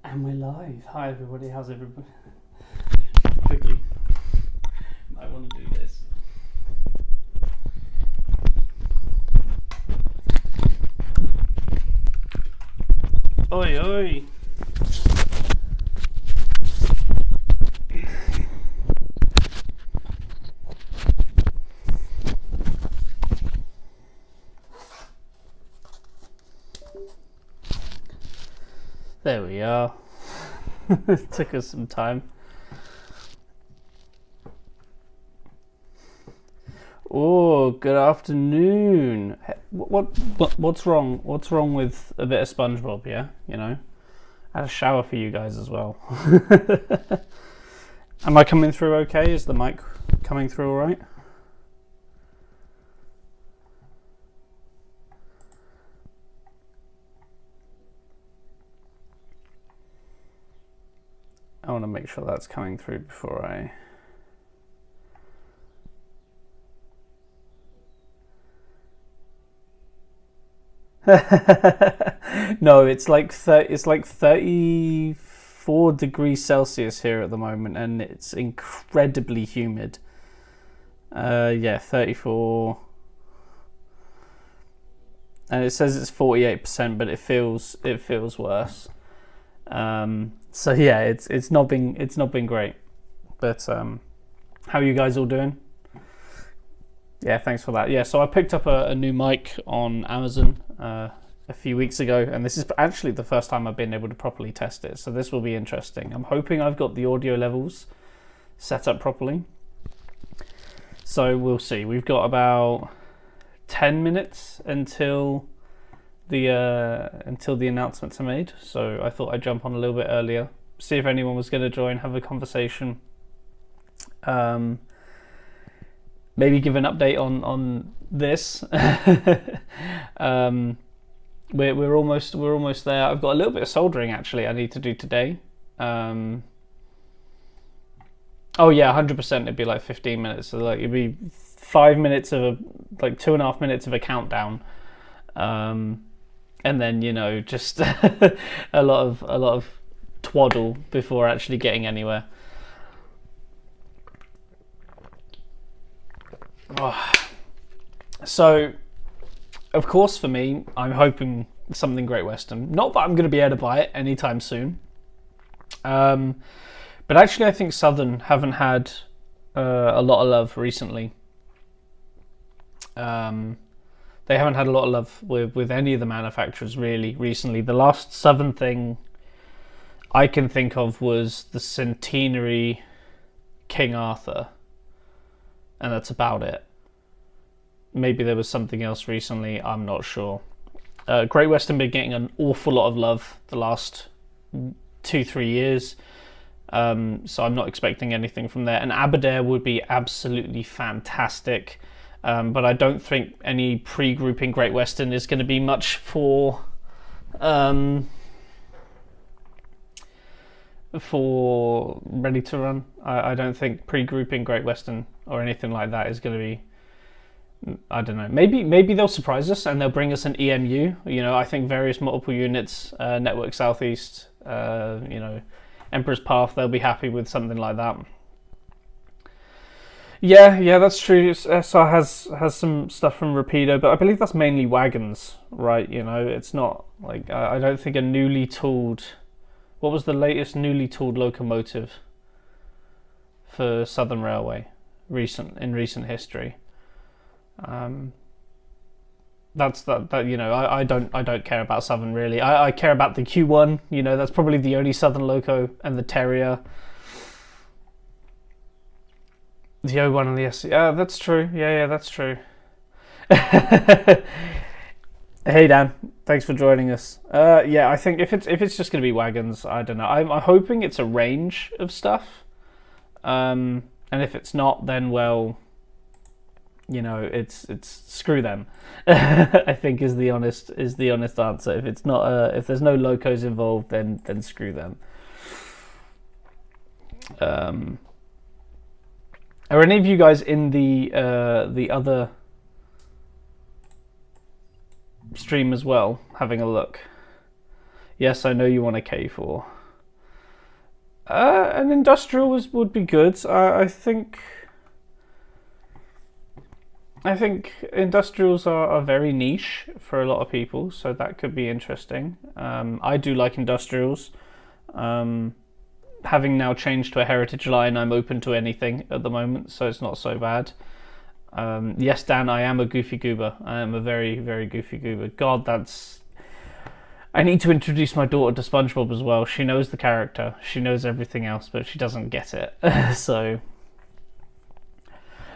And we're live. Hi everybody, how's everybody? Quickly, I want to do this. Oi, oi. There we are. It took us some time. Oh, good afternoon. What's wrong? What's wrong with a bit of SpongeBob? Yeah, you know, I had a shower for you guys as well. Am I coming through okay? Is the mic coming through all right? I want to make sure that's coming through before I... No, it's like 34 degrees Celsius here at the moment, and it's incredibly humid. Yeah, 34, and it says it's 48%, but it feels worse. So yeah, it's not been great. But how are you guys all doing? Yeah, thanks for that. Yeah, so I picked up a new mic on Amazon a few weeks ago, and this is actually the first time I've been able to properly test it, so this will be interesting. I'm hoping I've got the audio levels set up properly, so we'll see. We've got about 10 minutes until the announcements are made, so I thought I'd jump on a little bit earlier, see if anyone was going to join, have a conversation. Maybe give an update on this. We're almost there. I've got a little bit of soldering actually I need to do today. Oh yeah, 100%. It'd be like 15 minutes. So like it'd be 5 minutes of like 2.5 minutes of a countdown, and then just a lot of twaddle before actually getting anywhere. Oh. So, of course, for me, I'm hoping something Great Western. Not that I'm going to be able to buy it anytime soon. But actually, I think Southern haven't had a lot of love recently. They haven't had a lot of love with any of the manufacturers really recently. The last Southern thing I can think of was the Centenary King Arthur. And that's about it. Maybe there was something else recently, I'm not sure. Great Western been getting an awful lot of love the last 2-3 years, so I'm not expecting anything from there. And Aberdare would be absolutely fantastic, but I don't think any pre-grouping Great Western is going to be much for ready to run. I don't think pre-grouping Great Western or anything like that is going to be, I don't know, maybe they'll surprise us and they'll bring us an EMU. I think various multiple units, Network Southeast, Emperor's Path, they'll be happy with something like that. Yeah, that's true. SR has some stuff from Rapido, but I believe that's mainly wagons, right? It's not like, I don't think a newly tooled... What was the latest newly tooled locomotive for Southern Railway in recent history? That's that. I don't care about Southern really. I care about the Q1. That's probably the only Southern loco, and the Terrier, the O1 and the SC. Yeah, that's true. Yeah, that's true. Hey Dan, thanks for joining us. Yeah, I think if it's just going to be wagons, I don't know. I'm hoping it's a range of stuff, and if it's not, then well, it's screw them. I think is the honest answer. If it's not, if there's no locos involved, then screw them. Are any of you guys in the other stream as well, having a look? Yes, I know you want a K4. An industrial would be good. I think industrials are very niche for a lot of people, so that could be interesting. I do like industrials. Having now changed to a heritage line, I'm open to anything at the moment, so it's not so bad. Yes, Dan, I am a goofy goober. I am a very, very goofy goober. God, that's... I need to introduce my daughter to SpongeBob as well. She knows the character. She knows everything else, but she doesn't get it. So...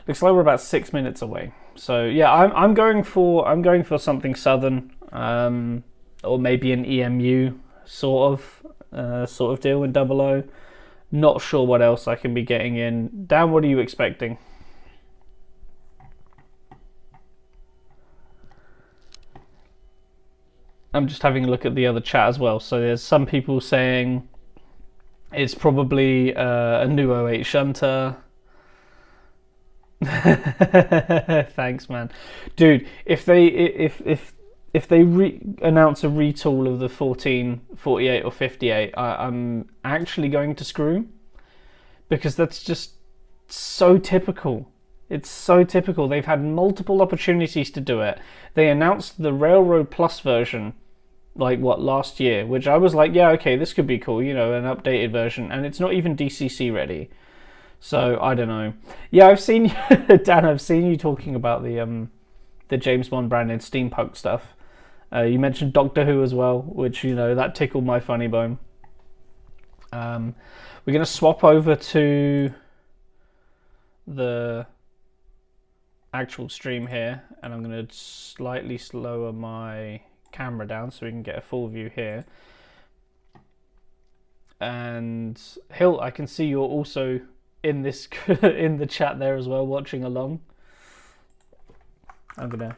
Looks like we're about 6 minutes away. So yeah, I'm going for something southern, or maybe an EMU sort of deal in Double O. Not sure what else I can be getting in. Dan, what are you expecting? I'm just having a look at the other chat as well. So there's some people saying it's probably a new O8 shunter. Thanks, man, dude. If they announce a retool of the 14, 48 or 58, I'm actually going to screw, because that's just so typical. It's so typical. They've had multiple opportunities to do it. They announced the Railroad Plus version, like last year, which I was like, yeah, okay, this could be cool, an updated version, and it's not even DCC ready. So I don't know. Yeah, I've seen Dan. I've seen you talking about the James Bond branded steampunk stuff. You mentioned Doctor Who as well, which that tickled my funny bone. We're gonna swap over to the actual stream here, and I'm gonna slightly slower my camera down so we can get a full view here. And Hill, I can see you're also in this in the chat there as well, watching along. I'm gonna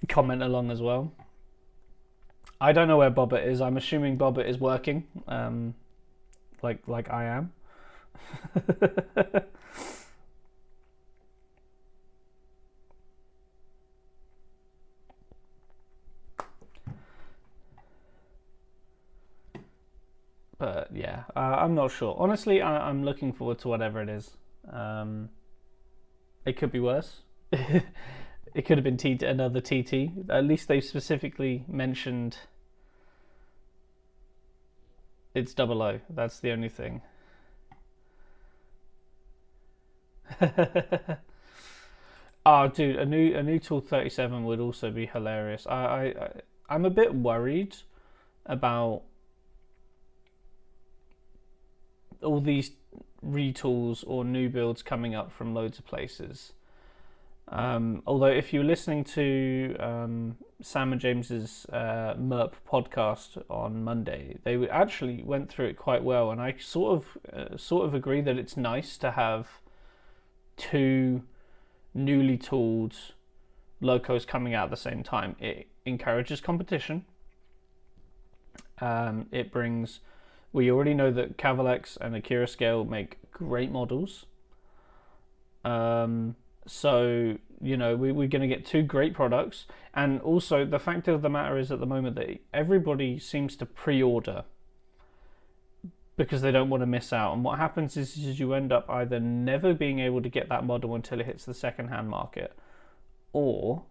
comment along as well. I don't know where Bobbit is. I'm assuming Bobbit is working, like I am. But yeah, I'm not sure. Honestly, I'm looking forward to whatever it is. It could be worse. It could have been another TT. At least they specifically mentioned it's 00. That's the only thing. Oh, dude, a new tool 37 would also be hilarious. I'm a bit worried about all these retools or new builds coming up from loads of places. Although if you're listening to Sam and James's MERP podcast on Monday, they actually went through it quite well, and I sort of agree that it's nice to have two newly tooled locos coming out at the same time. It encourages competition. It brings... We already know that Cavalex and Akira Scale make great models. So, we're going to get two great products. And also, the fact of the matter is at the moment that everybody seems to pre-order because they don't want to miss out. And what happens is you end up either never being able to get that model until it hits the second-hand market, or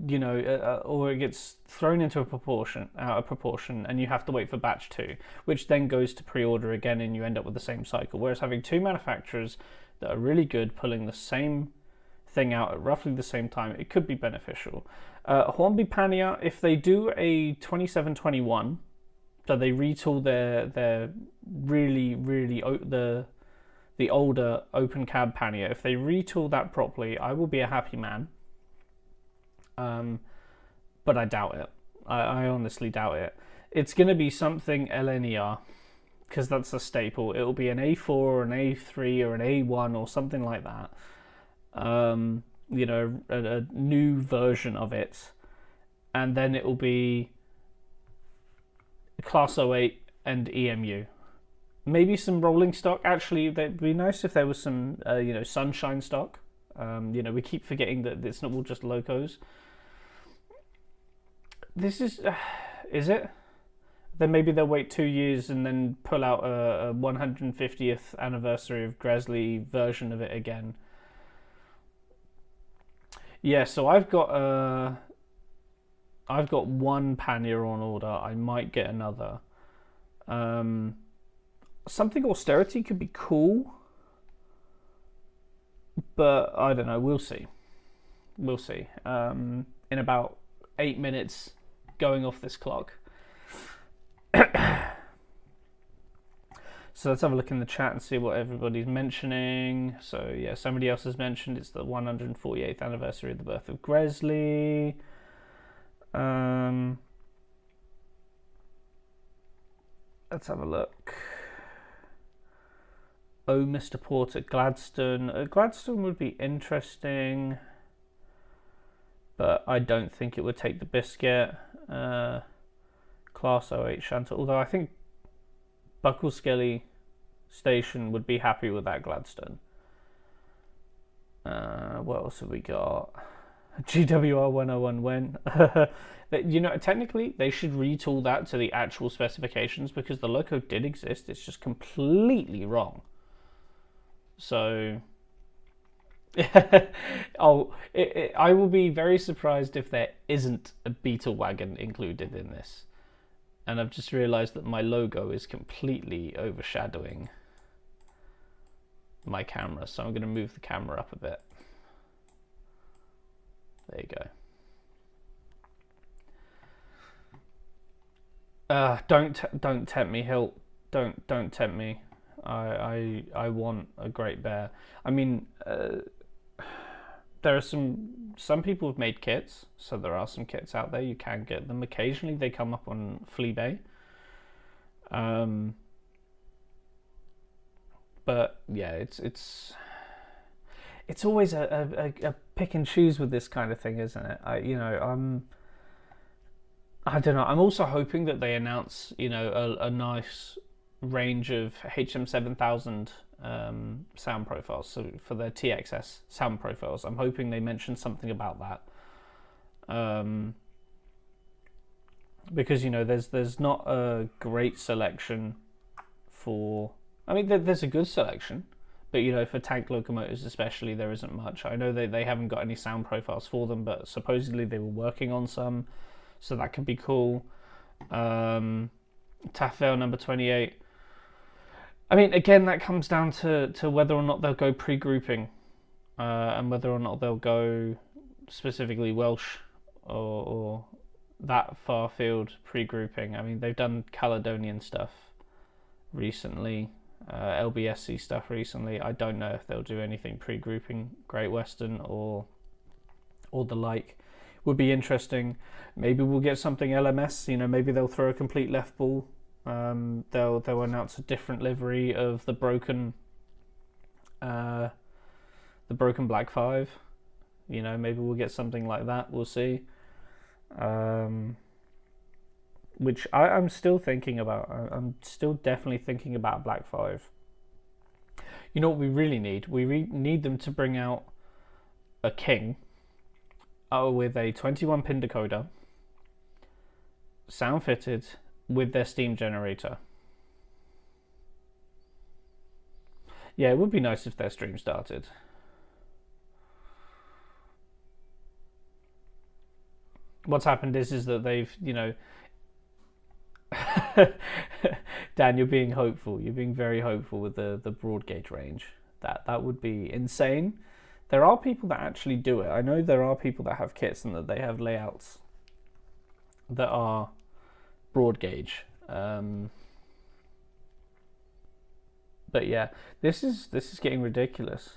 or it gets thrown out of proportion, and you have to wait for batch 2, which then goes to pre-order again, and you end up with the same cycle. Whereas having two manufacturers that are really good, pulling the same thing out at roughly the same time, it could be beneficial. Hornby Pania, if they do a 2721, so they retool their really the older open cab Pania, if they retool that properly, I will be a happy man. But I doubt it. I honestly doubt it. It's going to be something LNER, because that's a staple. It'll be an A4 or an A3 or an A1 or something like that. A new version of it. And then it will be Class 08 and EMU. Maybe some rolling stock. Actually, it'd be nice if there was some, sunshine stock. We keep forgetting that it's not all just locos. This is it? Then maybe they'll wait 2 years and then pull out a 150th anniversary of Gresley version of it again. Yeah, so I've got one pannier on order. I might get another. Something austerity could be cool, but I don't know. We'll see. We'll see. In about 8 minutes, going off this clock. So let's have a look in the chat and see what everybody's mentioning. So yeah, somebody else has mentioned it's the 148th anniversary of the birth of Gresley. Let's have a look. Oh, Mr. Porter, Gladstone. Gladstone would be interesting, but I don't think it would take the biscuit. Class 08 Shanta. Although I think Buckle-Skelly Station would be happy with that Gladstone. What else have we got? GWR 101 when? You know, technically they should retool that to the actual specifications because the loco did exist. It's just completely wrong. So, I will be very surprised if there isn't a Beetle wagon included in this. And I've just realised that my logo is completely overshadowing my camera. So I'm going to move the camera up a bit. There you go. Don't tempt me, Hilt. Don't tempt me. I want a Great Bear. I mean, there are some people have made kits, so there are some kits out there. You can get them. Occasionally they come up on Fleabay. But yeah, it's always a pick and choose with this kind of thing, isn't it? I don't know. I'm also hoping that they announce, a nice range of HM7000 sound profiles. So for their TXS sound profiles, I'm hoping they mention something about that. Because there's not a great selection for. I mean, there's a good selection, but for tank locomotives especially, there isn't much. I know they haven't got any sound profiles for them, but supposedly they were working on some, so that could be cool. Taffel number 28. I mean, again, that comes down to whether or not they'll go pre-grouping, and whether or not they'll go specifically Welsh or that far field pre-grouping. I mean, they've done Caledonian stuff recently, LBSC stuff recently. I don't know if they'll do anything pre-grouping Great Western or the like. Would be interesting. Maybe we'll get something LMS. Maybe they'll throw a complete left ball. They'll announce a different livery of the broken Black 5. Maybe we'll get something like that. We'll see. Which I'm still thinking about. I'm still definitely thinking about Black 5. You know what we really need? We need them to bring out a King with a 21-pin decoder, sound fitted, with their steam generator. Yeah, it would be nice if their stream started. What's happened is that they've, Dan, you're being hopeful. You're being very hopeful with the broad gauge range. That would be insane. There are people that actually do it. I know there are people that have kits and that they have layouts that are broad gauge. But yeah, this is getting ridiculous.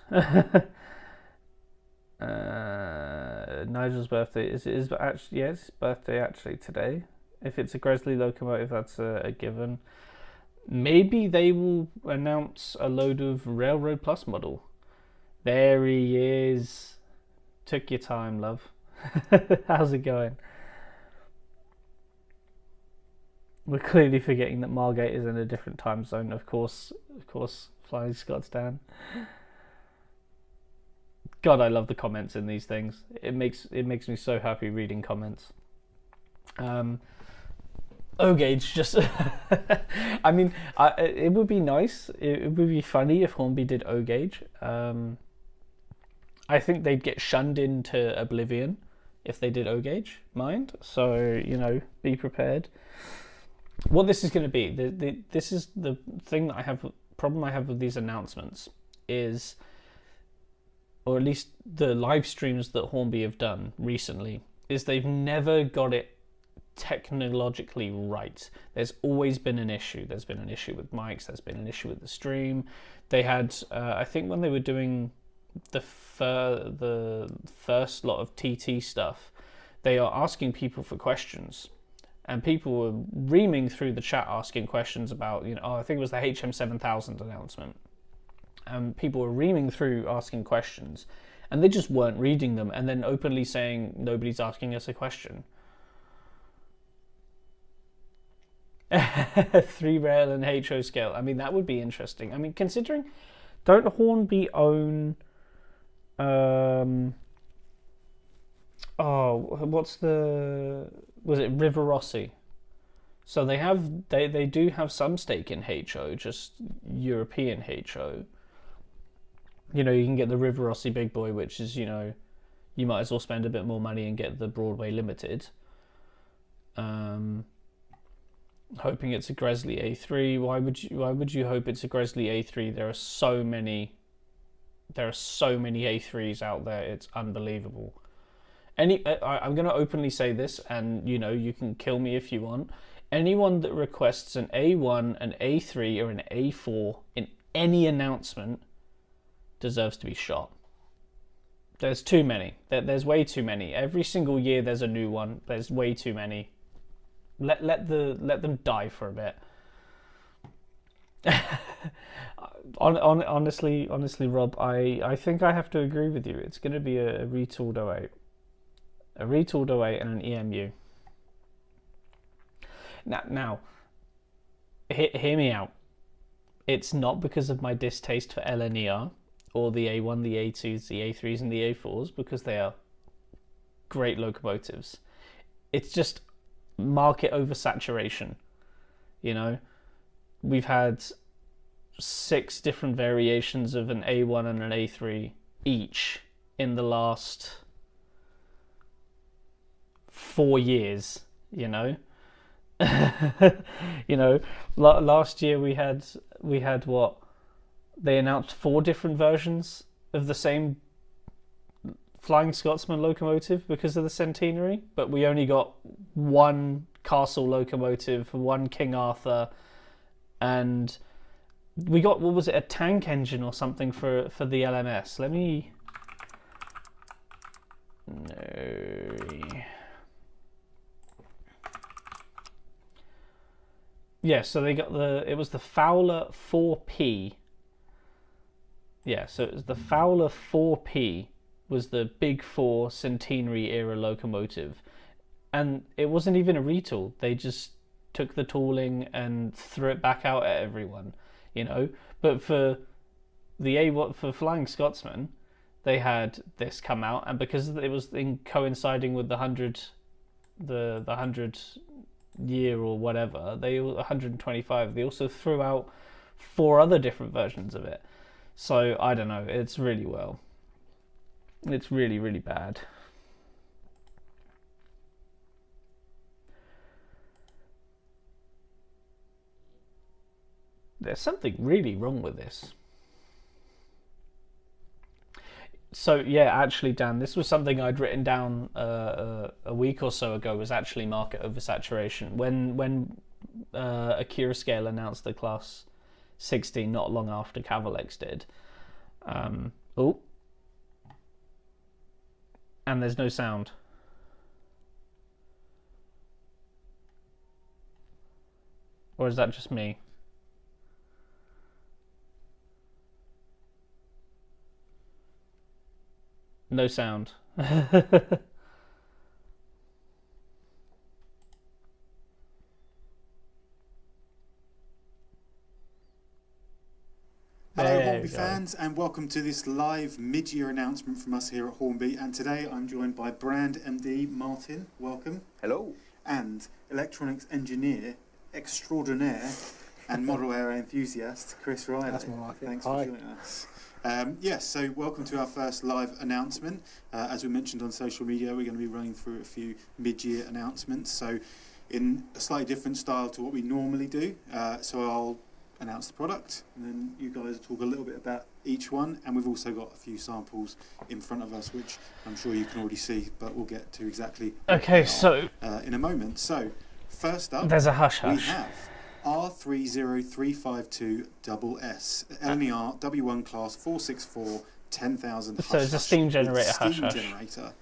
Nigel's birthday is actually, yeah, it's his birthday actually today. If it's a Gresley locomotive, that's a given. Maybe they will announce a load of Railroad Plus model. There he is. Took your time, love. How's it going? We're clearly forgetting that Margate is in a different time zone. Of course, Flying Scots Dan. God, I love the comments in these things. It makes me so happy reading comments. O-Gauge just... I mean, it would be nice. It would be funny if Hornby did O-Gauge. I think they'd get shunned into oblivion if they did O-Gauge, mind. So, be prepared. What this is going to be, this is the thing that problem I have with these announcements is, or at least the live streams that Hornby have done recently, is they've never got it technologically right. There's always been an issue. There's been an issue with mics. There's been an issue with the stream. They had, I think when they were doing the first lot of TT stuff, they are asking people for questions. And people were reaming through the chat asking questions about, I think it was the HM7000 announcement. And people were reaming through asking questions. And they just weren't reading them and then openly saying, nobody's asking us a question. 3-rail and HO scale. I mean, that would be interesting. I mean, considering, don't Hornby own... was it River Rossi? So they do have some stake in HO, just European HO. You can get the River Rossi Big Boy, which is, you might as well spend a bit more money and get the Broadway Limited. Hoping it's a Gresley A3. Why would you hope it's a Gresley A3? There are so many A3s out there. It's unbelievable. I'm going to openly say this, and you can kill me if you want. Anyone that requests an A1, an A3, or an A4 in any announcement deserves to be shot. There's too many. There's way too many. Every single year there's a new one. There's way too many. Let them die for a bit. Honestly, Rob, I think I have to agree with you. It's going to be a retooled 08. A retooled 08 and an EMU. Now, hear me out. It's not because of my distaste for LNER or the A1, the A2s, the A3s, and the A4s, because they are great locomotives. It's just market oversaturation. We've had 6 different variations of an A1 and an A3 each in the last 4 years. Last year we had what, they announced 4 different versions of the same Flying Scotsman locomotive because of the centenary, but we only got 1 Castle locomotive, 1 King Arthur, and we got, what was it, a tank engine or something for the LMS. Let me... No... Yeah, so they got it was the Fowler 4P. Yeah, so it was the Fowler 4P was the Big 4 centenary era locomotive. And it wasn't even a retool. They just took the tooling and threw it back out at everyone, But for for Flying Scotsman, they had this come out, and because it was coinciding with the 100 year or whatever, 125, they also threw out 4 other different versions of it. So I don't know, it's really really bad. There's something really wrong with this. So yeah, actually, Dan, this was something I'd written down a week or so ago. Was actually market oversaturation when Akira Scale announced the Class 16 not long after Cavalex did. And there's no sound. Or is that just me? No sound. Hello Hornby fans, and welcome to this live mid-year announcement from us here at Hornby. And today I'm joined by brand MD Martin. Welcome. Hello. and electronics engineer extraordinaire and model air enthusiast, Chris Riley. That's more like it. Thanks Hi. for joining us. Yes, so welcome to our first live announcement. As we mentioned on social media, we're going to be running through a few mid-year announcements. So in a slightly different style to what we normally do. So I'll announce the product, and then you guys will talk a little bit about each one. And we've also got a few samples in front of us, which I'm sure you can already see, but we'll get to exactly Okay, so in a moment. So first up, there's a hush we hush. have R30352SS LNER W1 class 464 10,000 So it's a steam generator hush hush. generator.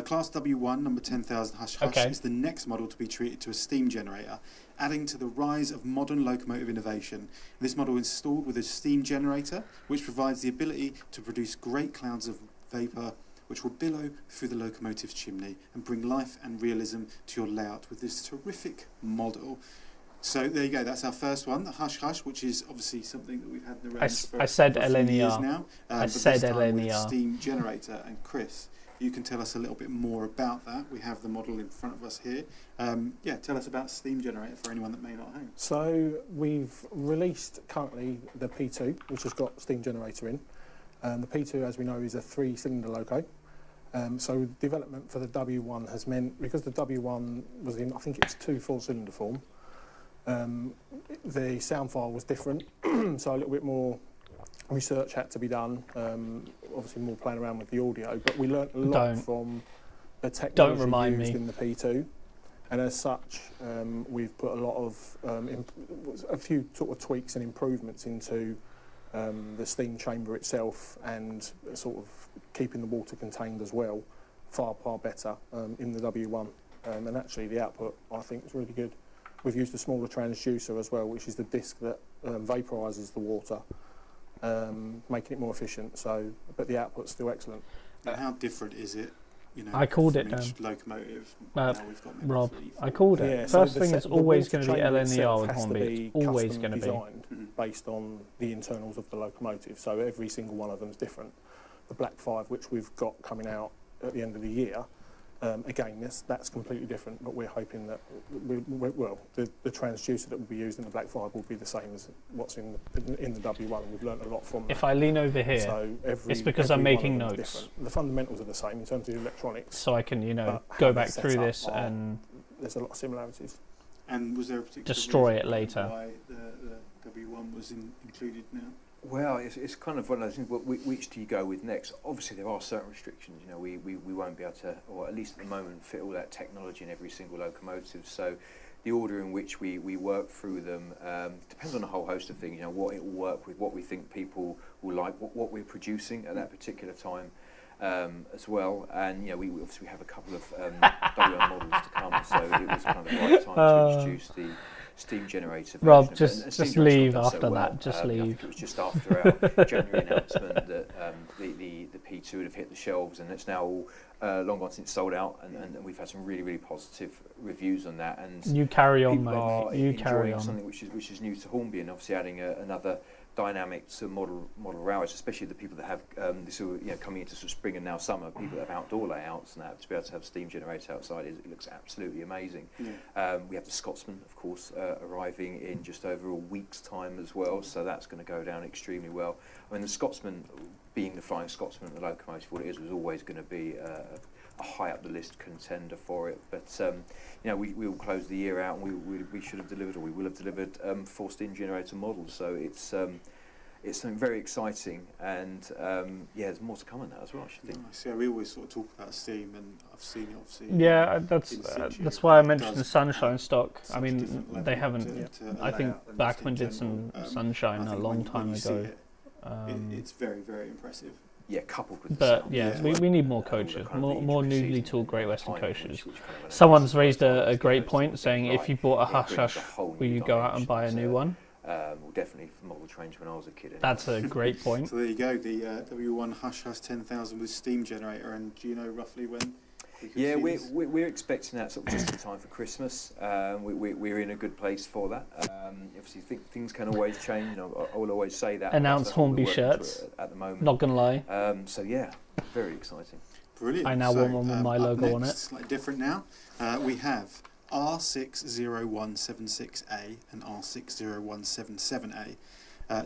Class W1 number 10,000 hush hush is the next model to be treated to a steam generator, adding to the rise of modern locomotive innovation. This model is installed with a steam generator, which provides the ability to produce great clouds of vapour, which will billow through the locomotive's chimney and bring life and realism to your layout with this terrific model. So there you go, that's our first one, the Hush Hush, which is obviously something that we've had in the range for a few years now. I said with LNER. steam generator. And Chris, you can tell us a little bit more about that. We have the model in front of us here. Tell us about steam generator for anyone that may not know. So we've released currently the P2, which has got steam generator in. The P2, as we know, is a 3-cylinder loco. So development for the W1 has meant, because the W1 was in, I think it's 2 4-cylinder form, the sound file was different, so a little bit more research had to be done, obviously more playing around with the audio, but we learnt a lot from the technology used in the P2, and as such we've put a lot of, a few sort of tweaks and improvements into the steam chamber itself, and sort of keeping the water contained as well, far better in the W1, and actually the output I think is really good. We've used a smaller transducer as well, which is the disc that vaporises the water, making it more efficient. So, but the output's still excellent. And how different is it? You know, I called from it, each locomotive. Now we've got maybe Rob, 3, 4. I called it. Yeah, First so thing is the always water going to be chamber LNER itself with has to Hornby. be It's always custom going to be. designed based on the internals of the locomotive. So every single one of them is different. The Black 5, which we've got coming out at the end of the year, again, that's completely different, but we're hoping that the transducer that will be used in the Black 5 will be the same as what's in the W1, and we've learnt a lot from that. If I lean over here, So it's because I'm every making one of them is notes. different. The fundamentals are the same in terms of the electronics. So I can, but go how back they're set through up this and there's a lot of similarities. And was there a particular destroy reason it later. why the W1 was included now? Well, it's kind of one of those things. Which do you go with next? Obviously, there are certain restrictions. You know, we won't be able to, or at least at the moment, fit all that technology in every single locomotive. So, the order in which we work through them depends on a whole host of things. You know, what it will work with, what we think people will like, what we're producing at that particular time, as well. And we obviously have a couple of W1 models to come, so it was kind of the right time to introduce the steam generator. Rob, version of it. just Steam generator's leave not done after so that. well. Just I leave. think it was just after our January announcement that the P2 would have hit the shelves, and it's now all long gone since sold out, and we've had some really positive reviews on that. And You carry on, people are mate. You carry enjoying on. something which is new to Hornby, and obviously adding another dynamic to model railways, especially the people that have this, coming into sort of spring and now summer, people that have outdoor layouts and that, to be able to have steam generator outside, it looks absolutely amazing. Yeah. We have the Scotsman, of course, arriving in just over a week's time as well, so that's going to go down extremely well. I mean, the Scotsman, being the Flying Scotsman, the locomotive, what it is, was always going to be a high up the list contender for it. But we will close the year out, and we should have delivered, or we will have delivered 4 steam generator models. So it's something very exciting, and there's more to come on that as well, I should think. So we always sort of talk about steam, and I've seen it obviously. Yeah, that's why I mentioned the does Sunshine stock. I such mean, different they level haven't. to a I think layout than just Bachmann in did some general. Sunshine I a think long when time you see ago. it's very, very impressive. Yeah, coupled with the But sound. yeah, Yeah. we need more all the coaches, kind of the more newly intricacies tooled and Great the Western timing coaches. which kind of Someone's enables raised the a great guys point to saying get if you right. bought a It Hush brings Hush, a whole will you new go out and buy a dimension new to, one? Well, definitely for model trains when I was a kid. Anyway. That's a great point. So there you go, the W1 Hush Hush 10,000 with steam generator, and do you know roughly when? Yeah, we're expecting that sort of just in time for Christmas. We're in a good place for that. Obviously, things can always change. I will always say that. Announce That's what we're Hornby working shirts. to at the moment. Not gonna lie. So yeah, very exciting. Brilliant. I now want one with my up logo on next, it. Slightly different now. We have R60176A and R60177A.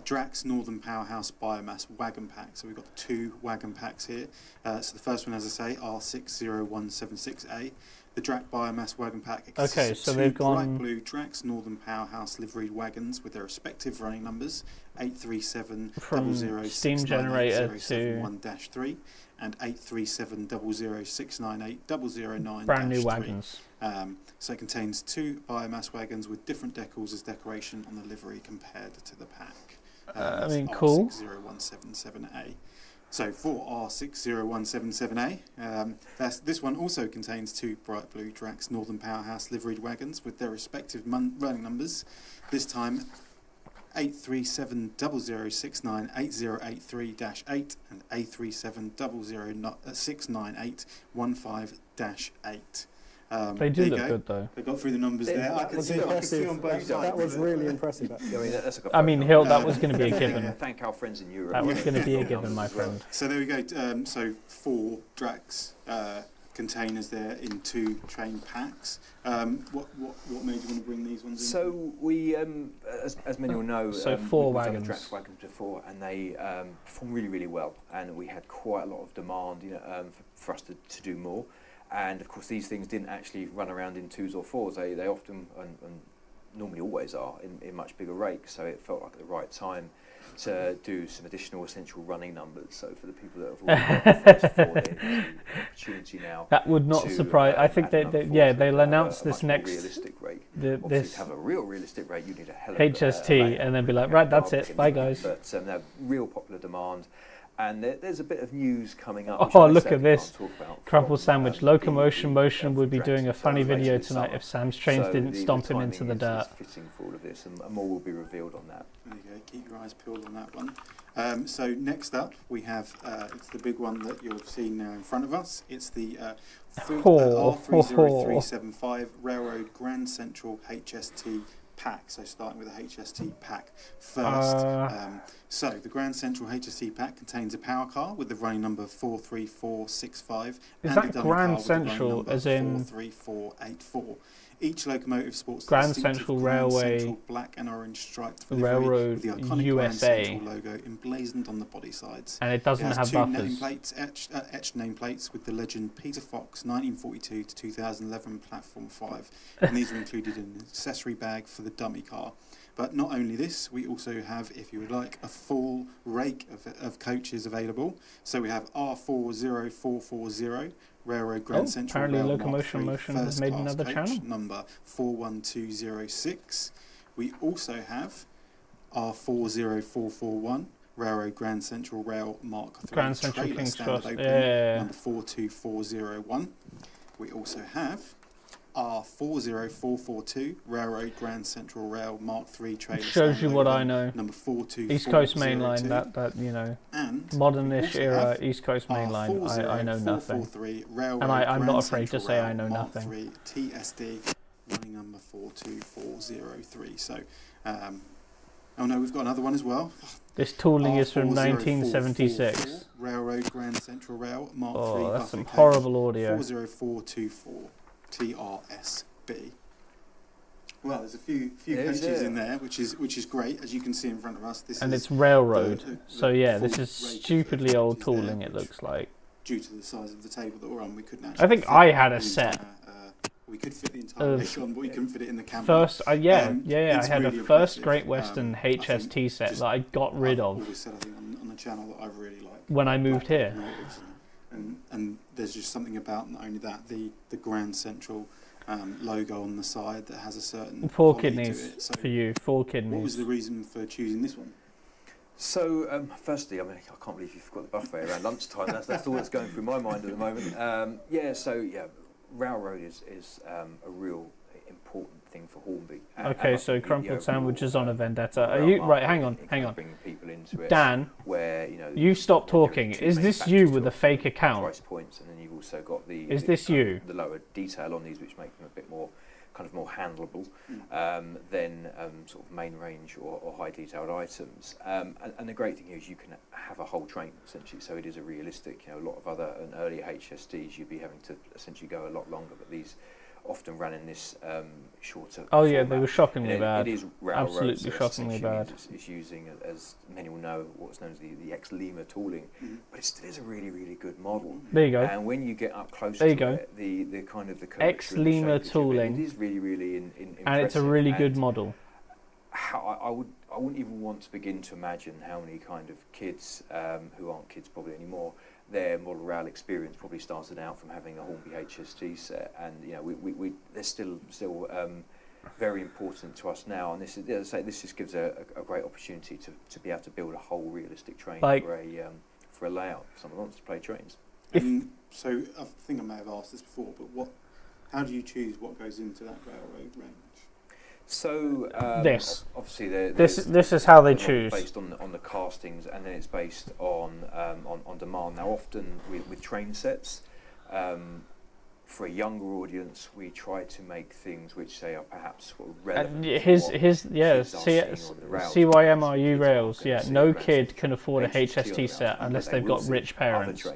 Drax Northern Powerhouse Biomass Wagon Pack. So we've got 2 wagon packs here. So the first one, as I say, R60176A. The Drax Biomass Wagon Pack consists of 2 bright blue Drax Northern Powerhouse liveried wagons with their respective running numbers 837-00698-071-3 and 837-00698-009-3. Brand new wagons. So it contains 2 biomass wagons with different decals as decoration on the livery compared to the pack. Cool. R60177A. So for R60177A, this one also contains 2 bright blue Drax Northern Powerhouse liveried wagons with their respective running numbers. This time 837-0069-8083-8 and 837-0069-815-8. They do look good though. They got through the numbers there. I can see on both sides. That was really impressive. That was going to be a given. Thank our friends in Europe. That was going to be a given, my friend. So there we go. So 4 Drax containers there in 2 train packs. What made you want to bring these ones in? So we, as many will know, 4 wagons. Done the Drax wagons before, and they performed really, really well. And we had quite a lot of demand, for us to do more. And of course, these things didn't actually run around in 2s or 4s. They often and normally always are in much bigger rakes. So it felt like the right time to do some additional essential running numbers. So for the people that have already got the first 4, there's the opportunity now. That would not surprise. I think they'll announce this next realistic rake. This to have a real realistic rake, you need a hell of HST, and then be like, right, that's it, bye guys. But they have real popular demand. And there's a bit of news coming up. Oh, look at this. Crumple Sandwich. Locomotion Motion would be doing a funny video tonight if Sam's trains didn't stomp him into the dirt. Fitting for all of this, and more will be revealed on that. There you go. Keep your eyes peeled on that one. So next up, we have it's the big one that you've seen now in front of us. It's the R30375 Railroad Grand Central HST pack. So starting with a HST pack first. So the Grand Central HST pack contains a power car with the running number 43465 and a dummy car with the running number 43484. Each locomotive sports Grand Central Railway Central black and orange striped Railroad with the iconic USA Grand Central logo emblazoned on the body sides. And it doesn't have 2 buffers. nameplates, etched nameplates with the legend Peter Fox 1942 to 2011 Platform 5. And these are included in an accessory bag for the dummy car. But not only this, we also have, if you would like, a full rake of coaches available. So we have R40440 Railroad Grand Central apparently Rail Locomotion Mark III Motion has made first another class channel. coach, number 41206. We also have R40441 Railroad Grand Central Rail Mark III Grand Central trailer King's standard Cross, opening, number 42401. We also have R40442 Railroad Grand Central Rail Mark III trailer. Shows you what I know. Number 42402. East Coast Mainline, that and modernish era East Coast Mainline. I know nothing, and I'm not afraid to say I know nothing. Mark III TSD running number 42403. So, oh no, we've got another one as well. This tooling is from 1976. Railroad Grand Central Rail Mark III. Oh, that's some horrible audio. 40424 TRSB. Well, there's a few coaches in there, which is great, as you can see in front of us. It's railroad, so yeah, this is stupidly old tooling. It looks like. Due to the size of the table that we're on, we couldn't actually. I think I had a set. We could fit the entire list on, but we couldn't fit it in the camera. First, I had a first Great Western HST set that I got rid of. Always said, I think, on the channel that I really like when I moved here. And there's just something about not only that, the Grand Central logo on the side that has a certain 4 kidneys to it. So for you. 4 kidneys. What was the reason for choosing this one? So, firstly, I can't believe you've got the buffet around lunchtime. That's all that's going through my mind at the moment. Railroad is a real important thing for Hornby. Okay, so crumpled sandwiches on a vendetta. Are you right? Hang on. Bringing people into it, Dan, where you stopped talking. Is this you with a fake account? Price points, and then you've also got the. Is this you? The lower detail on these, which make them a bit more more handleable than sort of main range or high detailed items. And the great thing is you can have a whole train essentially, so it is a realistic. A lot of other and earlier HSTs you'd be having to essentially go a lot longer, but these often ran in this shorter. Oh yeah, format. they were shockingly bad. It is railroad, absolutely so shockingly bad. It's using, as many will know, what's known as the ex-Lima tooling, but it still is a really, really good model. There you go. And when you get up close to it, the kind of the ex-Lima tooling, it is really, really impressive. And it's a really good model. I wouldn't even want to begin to imagine how many kind of kids who aren't kids probably anymore, their model rail experience probably started out from having a Hornby HST set, and they're still very important to us now. And this is, as I say, this just gives a great opportunity to be able to build a whole realistic train for a layout. If someone wants to play trains. So I think I may have asked this before, but how do you choose what goes into that railroad range? So obviously this is how they choose, based on the castings, and then it's based on demand. Now, often with train sets, for a younger audience, we try to make things which say are perhaps sort of relevant. CYMRU rails. Yeah, no kid can afford a HST set unless they've got rich parents.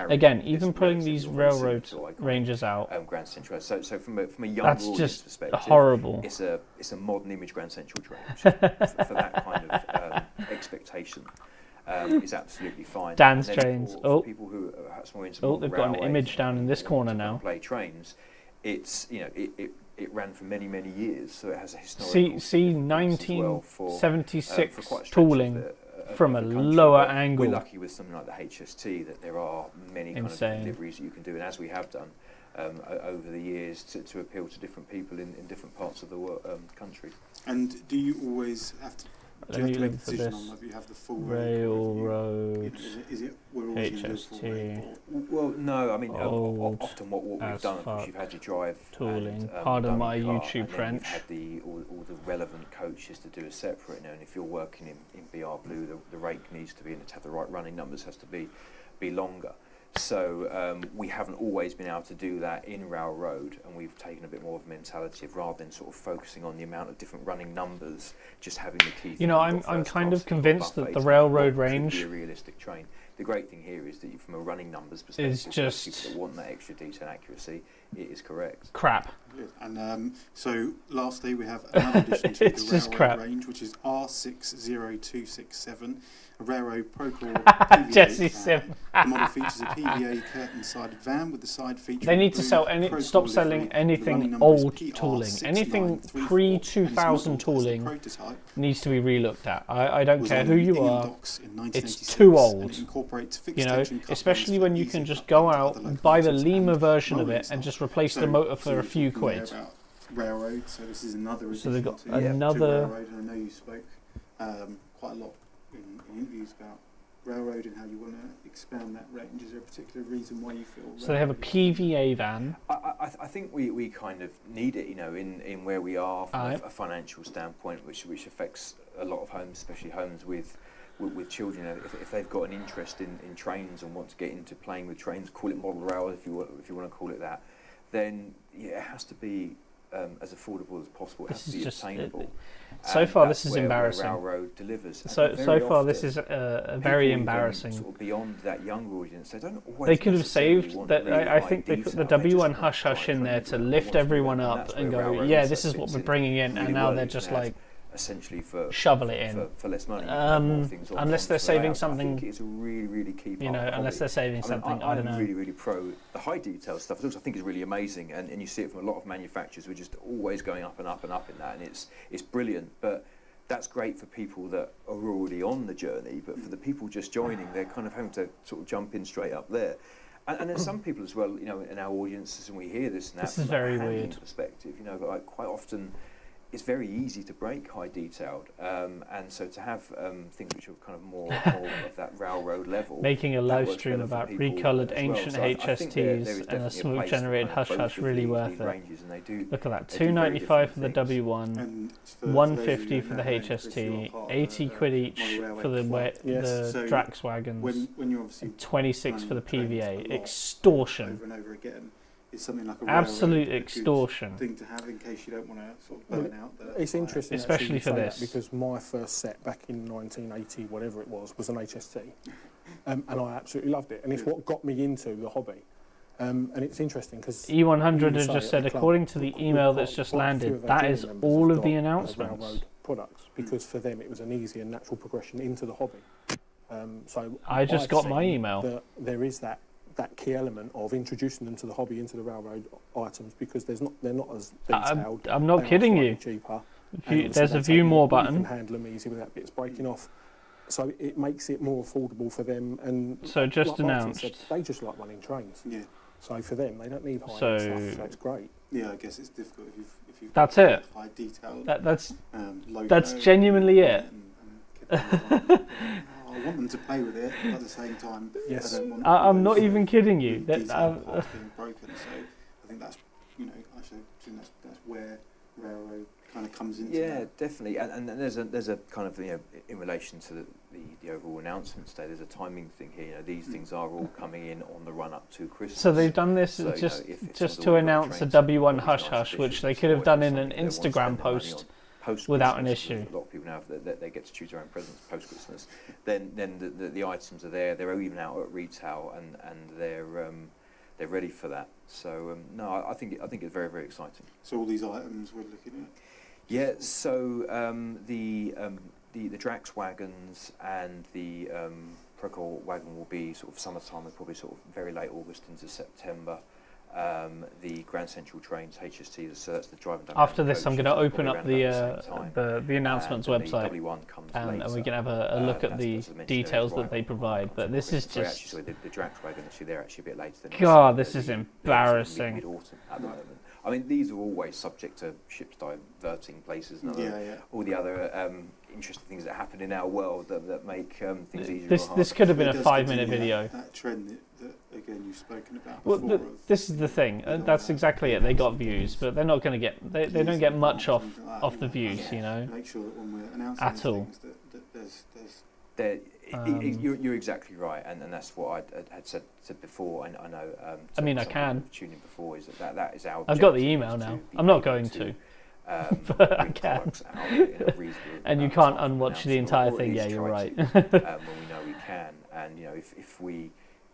Again, even putting these railroad ranges out, Grand Central. So from a younger that's audience just perspective, horrible. It's a modern image Grand Central train for that kind of expectation. Is absolutely fine. Dan's trains. For people who are perhaps more into they've got an image down in this corner now. Play trains. It's it ran for many years, so it has a historical. See 1976 tooling from a country, lower angle. We're lucky with something like the HST that there are many kind of deliveries that you can do, and as we have done over the years to appeal to different people in different parts of the country. And do you always have to? Do you have to make a decision on whether you have the full railroad is it we're always HST? Well, no. I mean, often what we've done, of course, you've had your drive tooling. Pardon my YouTube French. You've had all the relevant coaches to do a separate. And if you're working in BR Blue, the rake needs to be, and to have the right running numbers has to be longer. So we haven't always been able to do that in railroad, and we've taken a bit more of a mentality of, rather than sort of focusing on the amount of different running numbers, just having the key. I'm kind of convinced that the railroad range could be a realistic train. The great thing here is that from a running numbers perspective, is just people that want that extra detail and accuracy, it is correct. Crap. Good. And so lastly, we have another addition to the railroad range, which is R60267. A railroad Procore PVA Jesse van. Sim. The model features a PVA curtain-sided van with the side feature. They need to sell stop selling anything old tooling. Anything pre-2000 tooling needs to be relooked at. I don't care who you are. It's too old. Especially when you can just go out and buy the Lima version of it and just replace the motor for a few quid. Railroad, so this is another. So they've got to another. Railroad, and I know you spoke quite a lot in interviews about railroad and how you want to expand that range. Is there a particular reason why you feel? So they have a PVA van. I think we kind of need it, in where we are from a financial standpoint, which affects a lot of homes, especially homes with children. If they've got an interest in trains and want to get into playing with trains, call it model rail if you want to call it that, then it has to be as affordable as possible. It has to be attainable. So far, this is embarrassing. Railroad delivers. So far, this is very embarrassing. Sort of beyond that younger audience, they don't always. They could have saved that. I think they put the W1 hush hush in there to lift everyone up and go, yeah, this is what we're bringing in, and now they're just like. Essentially shovel it in for less money. Unless they're saving something. I think it's a really key part. Unless they're saving something. I don't know. I'm really pro the high detail stuff. I think is really amazing, and you see it from a lot of manufacturers. We're just always going up and up and up in that, and it's brilliant. But that's great for people that are already on the journey. But for the people just joining, they're kind of having to sort of jump in straight up there. And there's some people as well, in our audiences, and we hear this now from a handling perspective. Like quite often. It's very easy to break high detailed, and so to have things which are kind of more of that railroad level. Making a live stream about recoloured ancient HSTs and a smoke generated hush hush really worth it. Look at that, $2.95 for the W1, $1.50 for the HST, 80 quid each for the Drax wagons, and 26 for the PVA. Extortion. Over and over again. Something like a absolute extortion thing to have in case you don't want to sort of burn out. It's interesting, especially for this, because my first set back in 1980, whatever it was an HST, and I absolutely loved it. And it's what got me into the hobby. And it's interesting because E100 has just said, according to the email that's just landed, that is all of the announcements. Railroad products, because for them it was an easy and natural progression into the hobby. So I just got my seen email. that there is that key element of introducing them to the hobby, into the railroad items, because they're not as detailed. I'm not kidding you. Cheaper. There's a view more button. You can handle them easy without bits breaking off. So it makes it more affordable for them. And so just like Martin announced. said, they just like running trains. Yeah. So for them, they don't need high So- stuff. So it's great. Yeah, I guess it's difficult if you've That's got it. high detail. That's Logo genuinely it. I want them to play with it, but at the same time, Yes. I don't want I'm not those, even kidding you. detailed parts being broken. So I think that's, actually, I think that's where railroad kind of comes into. Yeah, that. definitely. And there's a kind of, in relation to the overall announcement today, there's a timing thing here. These things are all coming in on the run up to Christmas. So they've done this So, just to announce a W1 hush hush, which they could have done in an Instagram post without an issue. A lot of people now that they get to choose their own presents post Christmas. Then the items are there. They're even out at retail, and they're ready for that. So no, I think it's very, very exciting. So all these items we're looking at. Yeah. So the Drax wagons and the Procol wagon will be sort of summertime, probably sort of very late August into September. The Grand Central trains, HST, the driving. After this, I'm going to open up the announcements website, W1 comes and later. we can have a look at the as I mentioned, details right that they on provide. But this is Sorry, just... actually, sorry, the Drax wagon, actually, they're actually a bit later than God, this. this is They're embarrassing. Mid-autumn at the moment. I mean, these are always subject to ships diverting places and all the other interesting things that happen in our world that make things easier. This could have been a 5-minute video. That trend that again you've spoken about Well, before. this is the thing. That's exactly it. They got views, but they're not going to get. They don't get much off the views, Make sure that when we're announcing At all. things that there's You're exactly right, and that's what I had said before. I know. I mean, I can. Tuning before is that is our. I've got the email now. I'm not going to. But I can. And you can't unwatch the entire thing. Yeah, you're right. When we know we can, and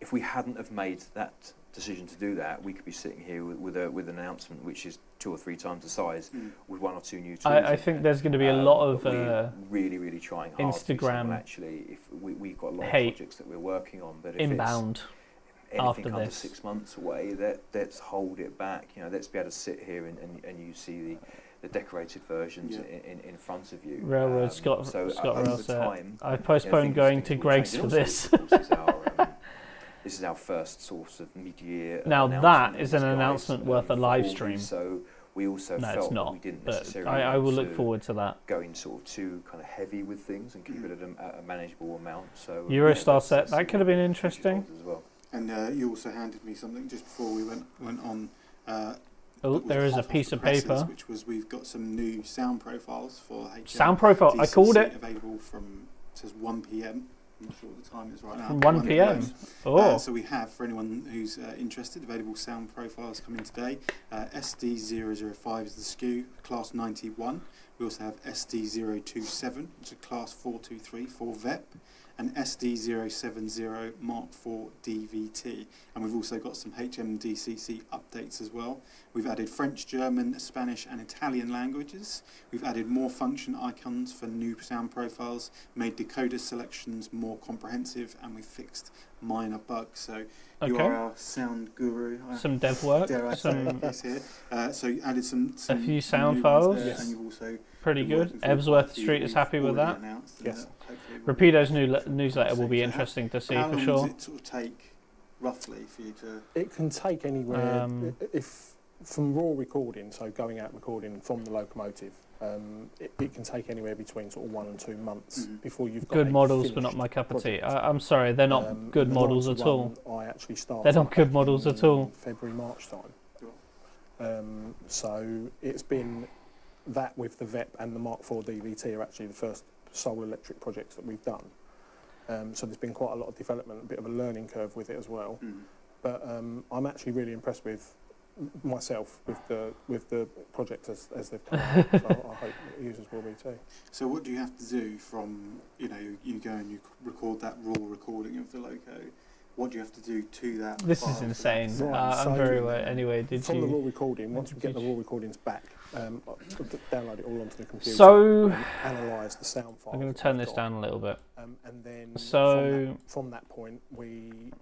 if we hadn't have made that decision to do that, we could be sitting here with an announcement which is 2 or 3 times the size, with 1 or 2 new tools. I think there's going to be a lot of we're really trying hard Instagram. To actually, if we've got a lot of projects that we're working on, but if inbound. It's After anything under this. 6 months away, let's hold it back. Let's be able to sit here and you see the decorated versions in front of you. Railroad Scott Rail said, I've postponed going to Greg's for this. This is our first source of mid-year. Now that is an announcement worth a live Hornby, stream. So we also No, felt it's that not. we didn't But necessarily I will want look to forward to that. going sort of too kind of heavy with things and keep it at a manageable amount. So Eurostar set, that could have been interesting. As well. And you also handed me something just before we went on. There is a piece of paper. Which was we've got some new sound profiles for HM Sound profile, I called it. Available from, it says 1 p.m. I'm not sure what the time is right now. From 1 p.m. Oh. So we have, for anyone who's interested, available sound profiles coming today. SD005 is the SKU, class 91. We also have SD027, which is a class 423 for VEP, and SD070 Mark IV DVT. And we've also got some HMDCC updates as well. We've added French, German, Spanish and Italian languages. We've added more function icons for new sound profiles, made decoder selections more comprehensive, and we fixed minor bugs. So you are our sound guru. Some dev work. Dare I say this here. So you added some a few new sound ones files. there, and you've also Pretty been good. working through Ebsworth quite a few Street is happy with already that. announced, and, Yes. hopefully we'll- Rapido's new newsletter will be interesting to see How for long sure. does it sort of take, roughly, for you to... It can take anywhere, Um, from raw recording, so going out recording from the locomotive, it can take anywhere between sort of 1 and 2 months before you've got Good a models, but not finished my cup of tea. project. I'm sorry, they're not good the models at 91 all. I actually started. They're not good back models in at all. February, March time. So it's been that with the VEP and the Mark IV DVT are actually the first sole electric projects that we've done. So there's been quite a lot of development, a bit of a learning curve with it as well. But I'm actually really impressed with myself with the projects as they've come out. So I hope users will be too. So what do you have to do from, you go and you record that raw recording of the loco, what do you have to do to that? This is insane. Right, I'm very aware. Anyway, from the raw recording, once we get the raw recordings back, download it all onto the computer. So analyse the sound files. I'm going to turn this down a little bit. And then so from that point, we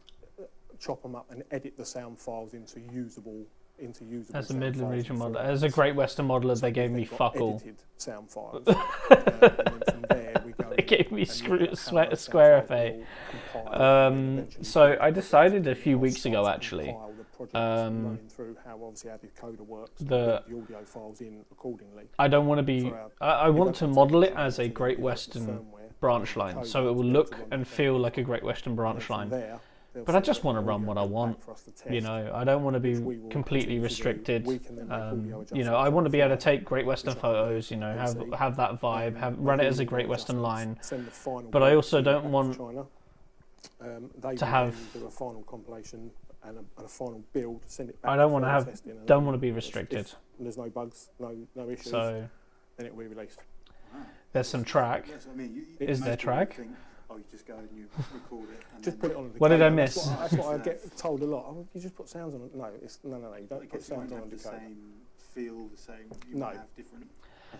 chop them up and edit the sound files into usable. As a Midland region modeler, as a Great Western modeler, they gave me fuck all. Sound files. And then from there we go. They gave me square FA. So I decided a few weeks ago, actually, through how obviously how the decoder works, the audio files in accordingly. I don't want to be. I want to model it as a Great Western branch line, so it will look and feel like a Great Western branch line. But I just want to run what I want, you know. I don't want to be completely restricted. You know, I want to be able to take Great Western photos, you know, have that vibe, run it as a Great Western line. But I also don't want to have a final compilation and a final build. Send it back. I don't want to be restricted. If there's no bugs, no issues. So then it will be released. There's some track. Is there track? Oh, you just go and you record it. And just put it on the What did I miss? That's what I get told a lot. Oh, you just put sounds on it. No, you don't put sounds on a decoder. The same feel, the same. You have different.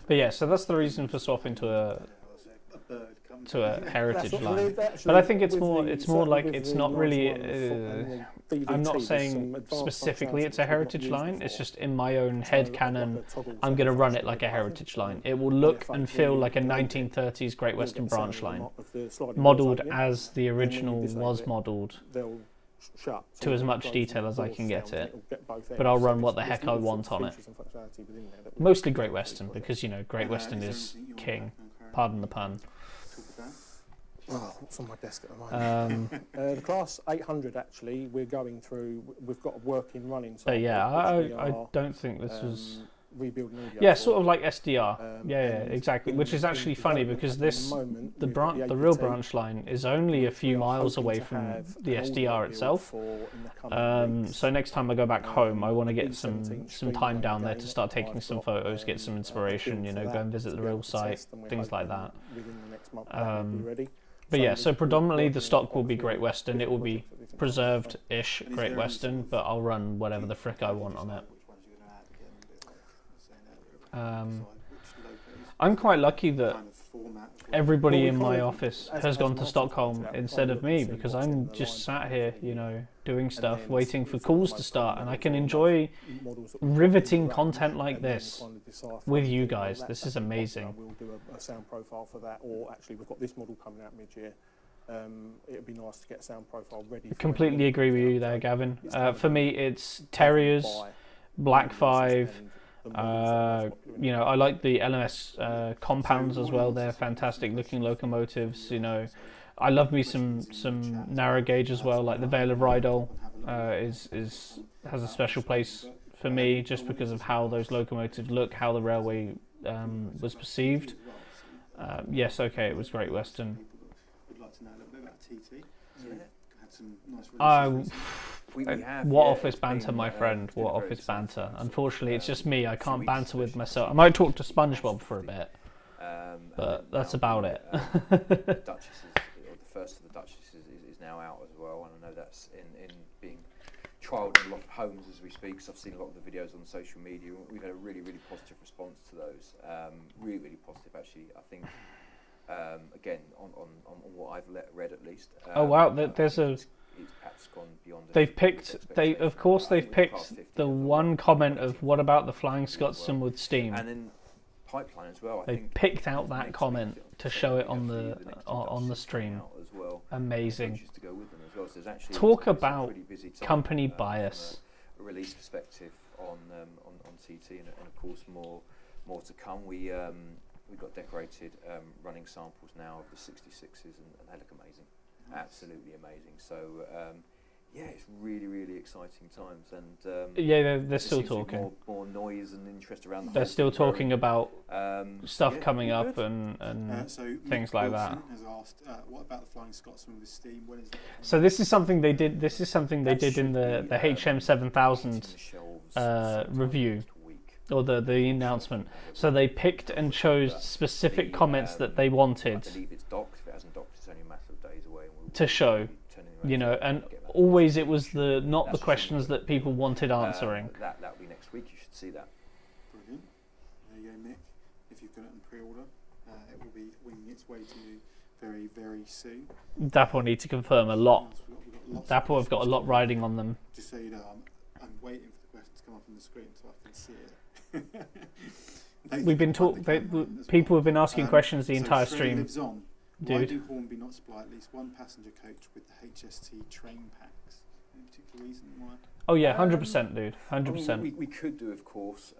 But yeah, so that's the reason for swapping to a heritage line. But I think it's more like it's not really. I'm not saying specifically it's a heritage line. It's just in my own head canon, I'm going to run it like a heritage line. It will look and feel like a 1930s Great Western branch line, modelled as the original was modelled, to as much detail as I can get it. But I'll run what the heck I want on it. Mostly Great Western, because, you know, Great Western is king. Pardon the pun. Oh, what's on my desk at the moment? The class 800, actually, we're going through. We've got a working running. But yeah, I don't think this was rebuilding audio. Yeah, sort of like SDR. Yeah, exactly. Which is actually funny because the real branch line is only a few miles away from the SDR itself. So next time I go back home, I want to get some time down there to start taking some photos, get some inspiration. You know, go and visit the real site, things like that. But yeah, so predominantly the stock will be Great Western. It will be preserved-ish Great Western, but I'll run whatever the frick I want on it. I'm quite lucky that everybody in my office has gone to Stockholm instead of me, because I'm just sat here, you know, doing stuff, waiting for calls to start, and I can enjoy riveting content like this with you guys. This is amazing. We'll do a sound profile for that, or actually we've got this model coming out mid-year. It would be nice to get a sound profile ready. Completely agree with you there, Gavin. For me, it's Terriers, Black 5. You know, I like the LMS compounds as well. They're fantastic looking locomotives. You know, I love me some narrow gauge as well. Like the Vale of Rydal has a special place for me just because of how those locomotives look, how the railway was perceived. Yes, okay, it was Great Western. Would like to know a little bit about TT. Had some nice what office banter, my friend? What office banter? Unfortunately, it's just me. I can't banter with myself. I might talk to SpongeBob for a bit, but that's about it. The first of the Duchesses is now out as well, and I know that's in being trialled in a lot of homes as we speak. So I've seen a lot of the videos on social media. We've had a really positive response to those. Really positive, actually. I think. Again, on what I've read at least. Oh wow, there's a. They've picked the one comment of what about the Flying Scotsman with steam. And then pipeline as well. They picked out that comment to show it on the stream. Amazing. Talk about company bias. A release perspective on TT, and of course more to come. We've got decorated running samples now of the 66s, and they look amazing. Absolutely amazing. So yeah, it's really exciting times, and yeah, they're still talking. More noise and interest around the. They're still talking about stuff coming up and so things like that. Has asked, what about the Flying Scotsman with steam? When is that? So this is something they did. This is something they did in the HM 7000 review. Or the announcement. So they picked and chose specific comments that they wanted. I believe it's docked. If it hasn't docked, it's only a matter couple of days away. And we'll to show, you know, and always it was not the questions that people wanted answering. That'll be next week. You should see that. Brilliant. There you go, Mick. If you've got it on pre-order, it will be winging its way to you very, very soon. Dapple need to confirm a lot. We've got Dapple have got a lot riding on them. Just so you know, I'm waiting for the question to come up on the screen so I can see it. We've been people have been asking questions the entire Shredder stream. lives on. Dude. Why do Hornby not supply at least one passenger coach with the HST train packs? Any particular reason why? Oh yeah, 100%, dude, 100%. I mean, we could do, of course.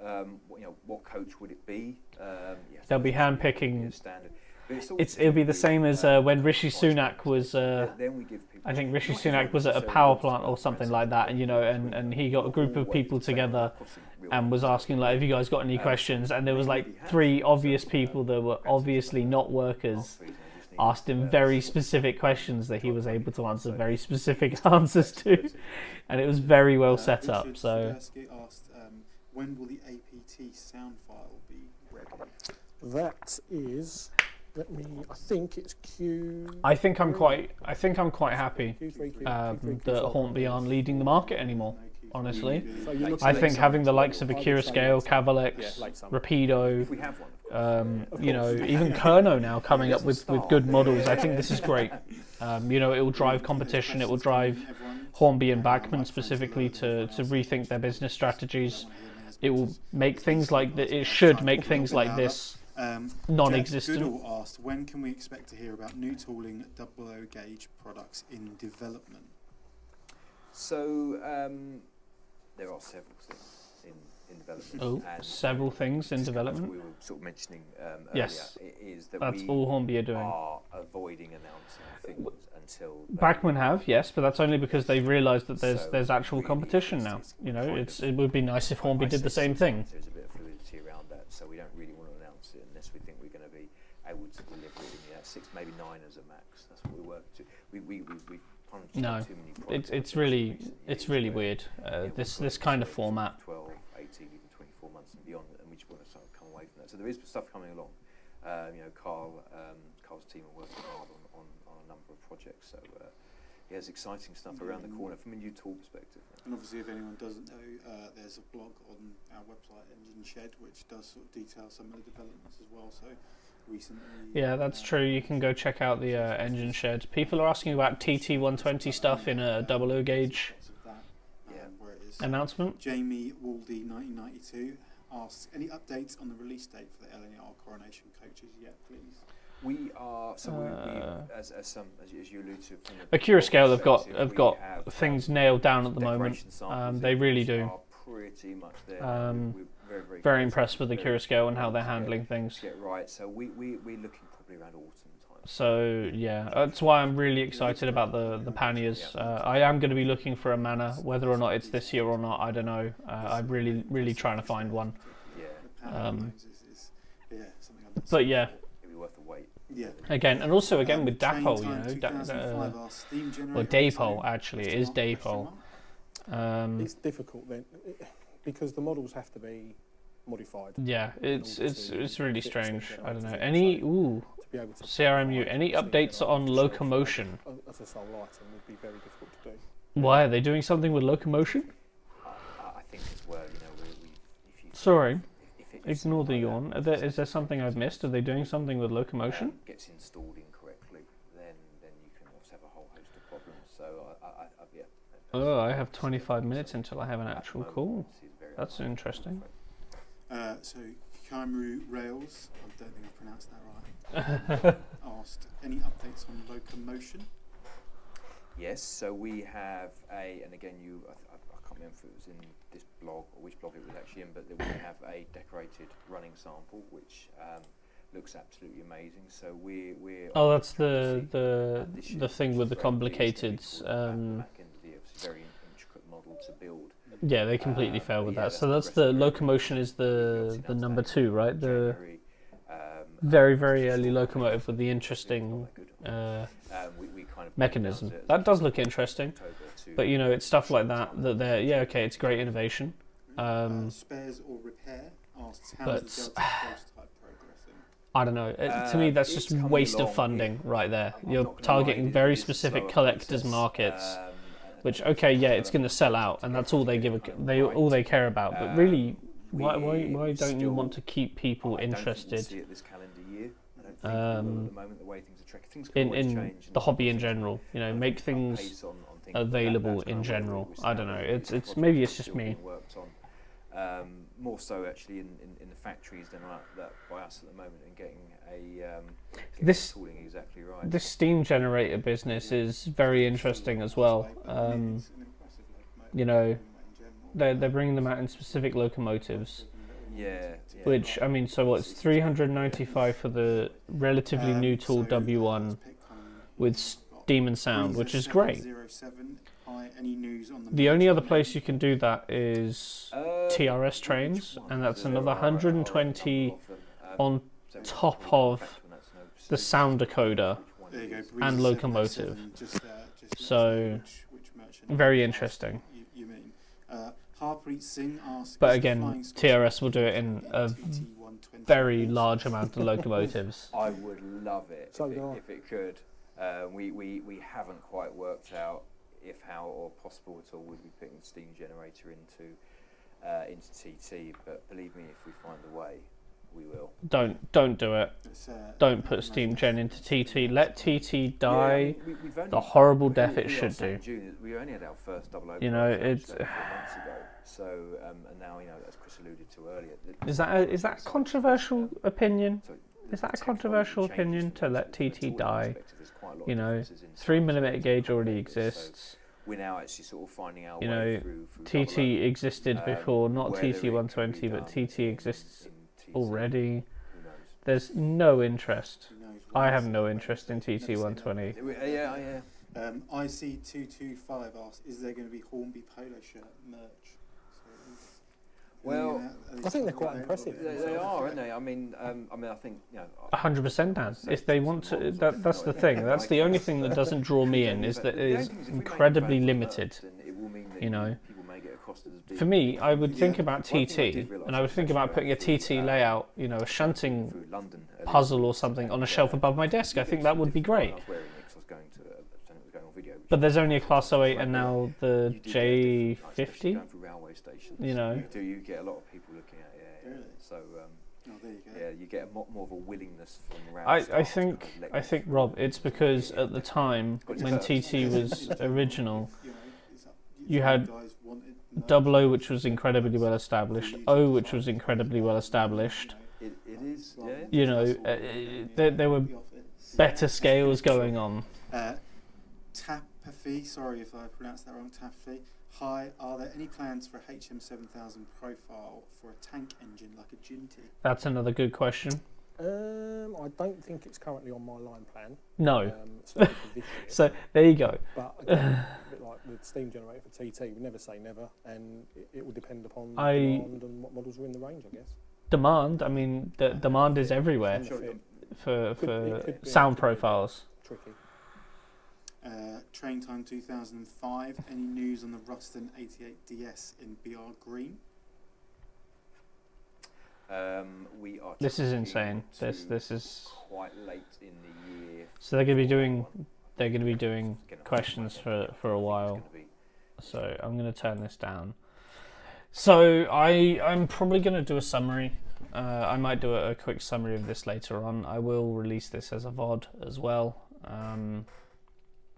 What coach would it be? Yes, They'll be hand-picking. Standard. It'll be the same as when Rishi Sunak was. Then we give people I think Rishi Sunak was at a power plant or something like that, and and he got a group of people together and was asking like, "Have you guys got any questions?" And there was like 3 obvious people that were obviously not workers. Asked him very specific questions that he was able to answer very specific answers to, and it was very well set up. So. Richard asked, when will the APT sound file be ready? That is. I think it's Q. I think I'm quite happy Q3, that Hornby aren't leading the market anymore. Honestly, So you're looking I at think summer. having the likes of I would Akira say Scale, late summer. Cavalex, Yeah, late summer. Rapido, If we have one. even Kerno now coming up with good models. I think this is great. It will drive competition. It will drive Hornby and Bachmann specifically to rethink their business strategies. It will make things like it should make things like this non-existent. Goodall asked, when can we expect to hear about new tooling 00 gauge products in development? So there are several things in development. Oh, and several things in development. We were sort of mentioning Yes, earlier, is that that's we all Hornby are doing. are avoiding announcing things until Bachmann have, yes, but that's only because they've realised that there's actual really competition now. It would be nice if Hornby did the same thing. There's a bit of fluidity around that, so we don't really want to announce it unless we think we're going to be able to deliver it in 6, maybe 9 as a max. That's what we work to. We punched No, too many products it's over really recent it's years really where, weird. we've This got kind of sort format. 12, 18, even 24 months and beyond, and we just want to sort of come away from that. So there is stuff coming along. Carl's team are working hard on a number of projects. So there's exciting stuff around the corner from a new tool perspective. And obviously, if anyone doesn't know, there's a blog on our website, Engine Shed, which does sort of detail some of the developments as well. So recently, Yeah, that's true. You can go check out the Engine Shed. People are asking about TT120 stuff in a 00 gauge lots of that, where it is. announcement. Jamie Waldy 1992 asks, any updates on the release date for the LNR coronation coaches yet, please? We are as you alluded to. From the Akira Scale have got perspective, we have, things nailed down at the moment. decoration samples They in really which do. are pretty much there. We're very Very impressed with Akira Scale and how they're handling to things. get right. So we're looking probably around autumn time. So yeah, that's why I'm really excited about the Panniers. I am going to be looking for a Mana, whether or not it's this year or not, I don't know. I'm really trying to find one. Yeah, Something I'm But yeah, it'd be worth a wait. yeah. again with Dapol, Train Time 2005 asks, steam or generator Dapol actually, it is question Dapol. mark? It's difficult then, because the models have to be modified. Yeah, it's really fit the strange. steam I don't know. generator. Any To be able to CRMU, any steam updates generator on shelf locomotion? as a sole item would be very difficult to do. Why are they doing something with locomotion? I think as well, if you Sorry, if it's ignore the like yawn. that, Is there something I've missed? Are they doing something with locomotion? gets installed incorrectly, then you can also have a whole host of problems. So yeah. Oh, I have 25 minutes until I have an At the actual moment, call. this is very That's unlikely, interesting. I'm afraid. So Kaimaru Rails, I don't think I pronounced that right, asked, any updates on locomotion? Yes, so we have and again, I can't remember if it was in this blog or which blog it was actually in, but we have a decorated running sample which looks absolutely amazing. So we're Oh, that's this the year, thing which with is the very complicated. pleased that we call that back end of the year. It's a very intricate model to build. Yeah, they completely failed with yeah, that. that's So that's progressing the very locomotion is We the obviously announced number that 2, in right? The January, very early locomotive with the interesting we kind of mechanism. announced it as That does look interesting. October to But it's stuff like that they're okay. It's great innovation. Spares or repair asks, how but- is the Delta prototype progressing? I don't know. To me, that's just waste of funding right there. You're targeting very specific collectors' markets, which, okay, yeah, it's going to sell out, and that's all they all they care about. But really, why don't you want to keep people interested in the hobby in general? You know, make things available in general. I don't know. It's maybe it's just me. More so actually in the factories than that by us at the moment, and getting this tooling exactly right. This steam generator business is very interesting as well. You know, they're bringing them out in specific locomotives. Yeah. Which, I mean, so what? It's 395 for the relatively new tool W1 with steam and sound, which is great. The only other place you can do that is TRS trains, and that's another 120 on top of the sound decoder and locomotive. So, very interesting. But again, TRS will do it in a very large amount of locomotives. I would love it if it could. We haven't quite worked out how or possible at all would be putting the steam generator into TT, but believe me, if we find a way, we will. Don't do it. Don't put steam gen into TT. Let TT die the horrible death it should do. We only had our first double open. You know, it's 4 months ago. So and now, you know, as Chris alluded to earlier, is that a controversial opinion? Is that a controversial opinion to let TT die? You know, 3mm gauge already exists. We're now actually sort of finding out. You know, TT existed before, not TT120, but TT exists already. There's no interest. I have no interest in TT120. Yeah. IC225 asks, is there going to be Hornby polo shirt merch? Well, I think they're quite impressive. They are, aren't they? I mean, I think, you know, 100%, Dan. If they want to, that's the thing. That's the only thing that doesn't draw me in, is that it is incredibly limited. You know, for me, I would think about TT, and I would think about putting a TT layout, you know, a shunting puzzle or something on a shelf above my desk. I think that would be great. But there's only a Class 08 and now the J50. You know, you get a lot of people looking at it. Yeah. So you get a lot more of a willingness from around. I think Rob, it's because at the time when TT was original, you had 00, which was incredibly well established, O, which was incredibly well established. It is. Yeah. You know, there were better scales going on. Tapafi, sorry if I pronounced that wrong. Tapafi. Hi, are there any plans for a HM7000 profile for a tank engine like a Ginty? That's another good question. I don't think it's currently on my line plan. No. Certainly for this year. So there you go. But again, a bit like with steam generator for TT, we never say never, and it will depend upon demand and what models are in the range, I guess. Demand. I mean, the demand is everywhere for sound profiles. Tricky. Train Time 2005. Any news on the Ruston 88DS in BR Green? We are. This is insane. This is quite late in the year. So they're going to be doing questions for a while. So I'm going to turn this down. So I'm probably going to do a summary. I might do a quick summary of this later on. I will release this as a VOD as well.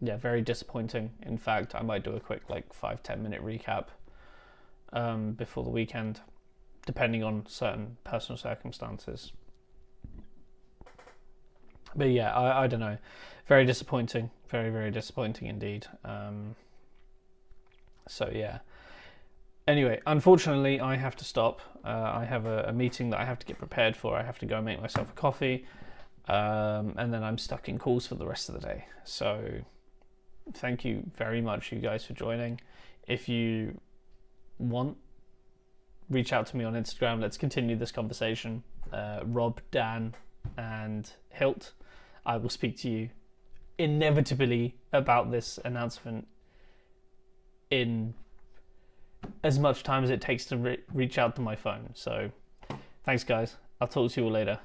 Yeah, very disappointing. In fact, I might do a quick 5-10 minute recap before the weekend, depending on certain personal circumstances. But yeah, I don't know. Very disappointing. Very, very disappointing indeed. So yeah. Anyway, unfortunately, I have to stop. I have a meeting that I have to get prepared for. I have to go and make myself a coffee. And then I'm stuck in calls for the rest of the day. So thank you very much, you guys, for joining. If you want, reach out to me on Instagram. Let's continue this conversation. Rob, Dan, and Hilt. I will speak to you inevitably about this announcement in as much time as it takes to reach out to my phone. So thanks, guys. I'll talk to you all later.